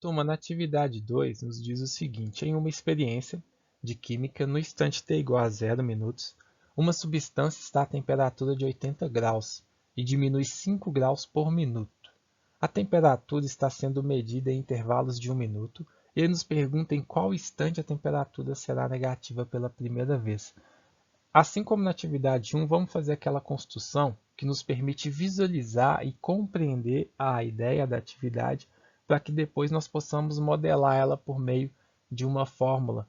Turma, na atividade 2 nos diz o seguinte: em uma experiência de química, no instante t igual a 0 minutos, uma substância está a temperatura de 80 graus e diminui 5 graus por minuto. A temperatura está sendo medida em intervalos de 1 minuto e ele nos pergunta em qual instante a temperatura será negativa pela primeira vez. Assim como na atividade 1, vamos fazer aquela construção que nos permite visualizar e compreender a ideia da atividade para que depois nós possamos modelar ela por meio de uma fórmula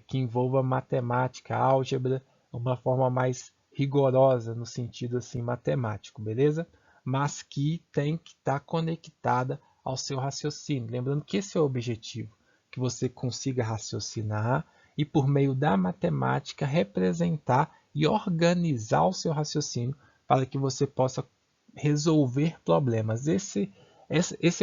que envolva matemática, álgebra, uma forma mais rigorosa no sentido assim matemático, beleza? Mas que tem que estar conectada ao seu raciocínio. Lembrando que esse é o objetivo, que você consiga raciocinar e por meio da matemática representar e organizar o seu raciocínio para que você possa resolver problemas. Esse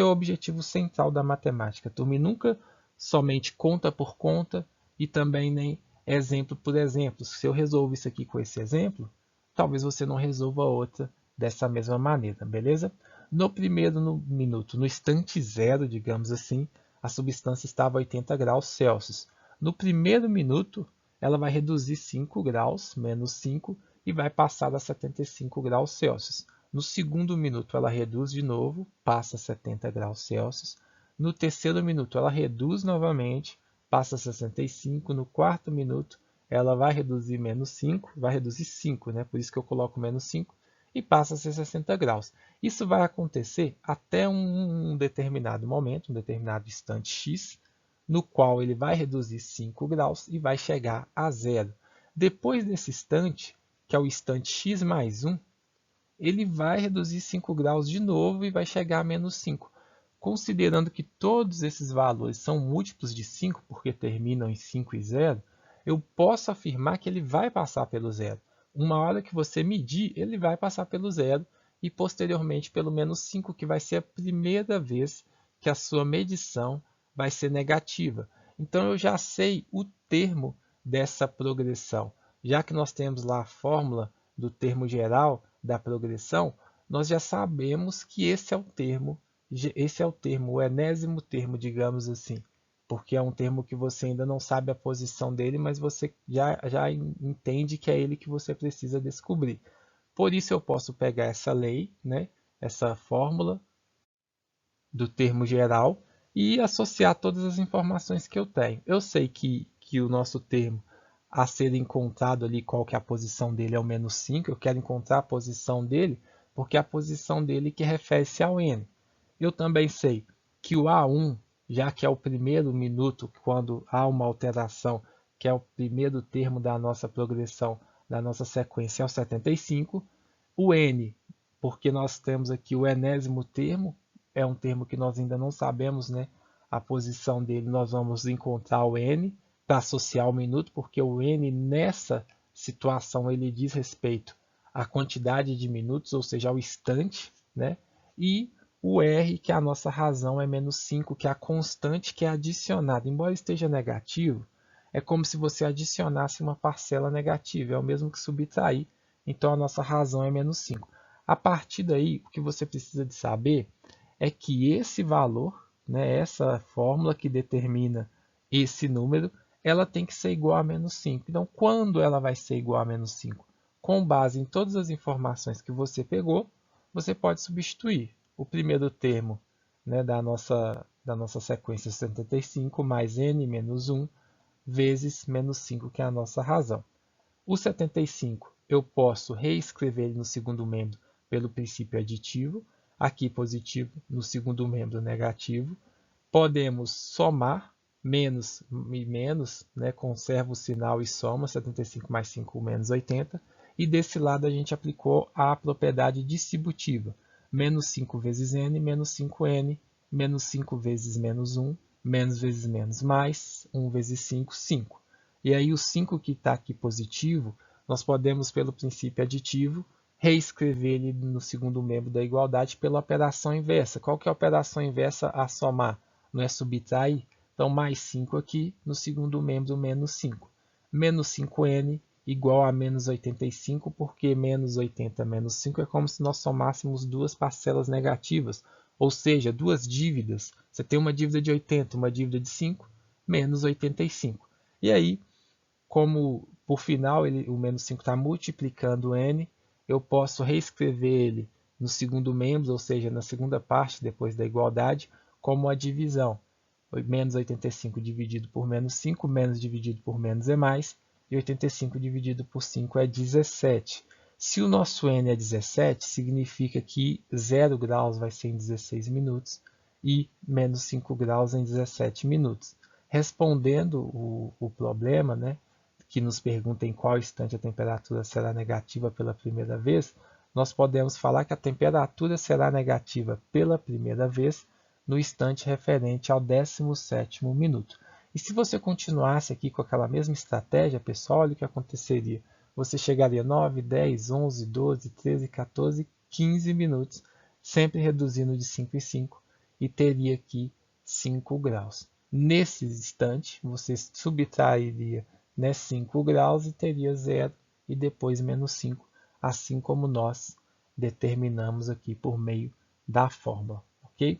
é o objetivo central da matemática, turma, e nunca somente conta por conta e também nem exemplo por exemplo. Se eu resolvo isso aqui com esse exemplo, talvez você não resolva outra dessa mesma maneira, beleza? No primeiro minuto, no instante zero, digamos assim, a substância estava a 80 graus Celsius. No primeiro minuto, ela vai reduzir 5 graus, menos 5, e vai passar a 75 graus Celsius. No segundo minuto, ela reduz de novo, passa a 70 graus Celsius. No terceiro minuto, ela reduz novamente, passa a 65. No quarto minuto, ela vai reduzir menos 5, vai reduzir 5, né? Por isso que eu coloco menos 5, e passa a ser 60 graus. Isso vai acontecer até um determinado momento, um determinado instante x, no qual ele vai reduzir 5 graus e vai chegar a zero. Depois desse instante, que é o instante x mais 1, ele vai reduzir 5 graus de novo e vai chegar a menos 5. Considerando que todos esses valores são múltiplos de 5, porque terminam em 5 e 0, eu posso afirmar que ele vai passar pelo zero. Uma hora que você medir, ele vai passar pelo zero e posteriormente pelo menos 5, que vai ser a primeira vez que a sua medição vai ser negativa. Então eu já sei o termo dessa progressão. Já que nós temos lá a fórmula do termo geral da progressão, nós já sabemos que esse é o termo, o enésimo termo, digamos assim, porque é um termo que você ainda não sabe a posição dele, mas você já entende que é ele que você precisa descobrir. Por isso eu posso pegar essa lei, né, essa fórmula do termo geral e associar todas as informações que eu tenho. Eu sei que o nosso termo a ser encontrado ali, qual que é a posição dele, é o menos 5. Eu quero encontrar a posição dele, porque é a posição dele que refere-se ao n. Eu também sei que o A1, já que é o primeiro minuto, quando há uma alteração, que é o primeiro termo da nossa progressão, da nossa sequência, é o 75. O n, porque nós temos aqui o enésimo termo, é um termo que nós ainda não sabemos, né, a posição dele, nós vamos encontrar o n para associar o minuto, porque o n nessa situação ele diz respeito à quantidade de minutos, ou seja, ao instante, né? E o r, que é a nossa razão, é menos 5, que é a constante que é adicionada. Embora esteja negativo, é como se você adicionasse uma parcela negativa, é o mesmo que subtrair, então a nossa razão é menos 5. A partir daí, o que você precisa de saber é que esse valor, né, essa fórmula que determina esse número, ela tem que ser igual a menos 5. Então, quando ela vai ser igual a menos 5? Com base em todas as informações que você pegou, você pode substituir o primeiro termo, né, da nossa sequência 75 mais n menos 1 vezes menos 5, que é a nossa razão. O 75 eu posso reescrever ele no segundo membro pelo princípio aditivo, aqui positivo, no segundo membro negativo. Podemos somar menos e menos, né? Conserva o sinal e soma, 75 mais 5 menos 80. E desse lado a gente aplicou a propriedade distributiva. Menos 5 vezes n, menos 5n, menos 5 vezes menos 1, menos vezes menos mais, 1 vezes 5, 5. E aí o 5 que está aqui positivo, nós podemos, pelo princípio aditivo, reescrever ele no segundo membro da igualdade pela operação inversa. Qual que é a operação inversa a somar? Não é subtrair? Então, mais 5 aqui, no segundo membro, menos 5. Menos 5n igual a menos 85, porque menos 80 menos 5 é como se nós somássemos duas parcelas negativas, Ou seja, duas dívidas, você tem uma dívida de 80, uma dívida de 5, menos 85. E aí, como por final o menos 5 está multiplicando n, eu posso reescrever ele no segundo membro, ou seja, na segunda parte depois da igualdade, como a divisão. Menos 85 dividido por menos 5, menos dividido por menos é mais, e 85 dividido por 5 é 17. Se o nosso n é 17, significa que 0 graus vai ser em 16 minutos e menos 5 graus em 17 minutos. Respondendo o problema, né, que nos pergunta em qual instante a temperatura será negativa pela primeira vez, nós podemos falar que a temperatura será negativa pela primeira vez no instante referente ao 17º minuto. E se você continuasse aqui com aquela mesma estratégia, pessoal, olha o que aconteceria. Você chegaria a 9, 10, 11, 12, 13, 14, 15 minutos, sempre reduzindo de 5 em 5, e teria aqui 5 graus. Nesse instante, você subtrairia 5 graus e teria 0 e depois menos 5, assim como nós determinamos aqui por meio da fórmula, ok?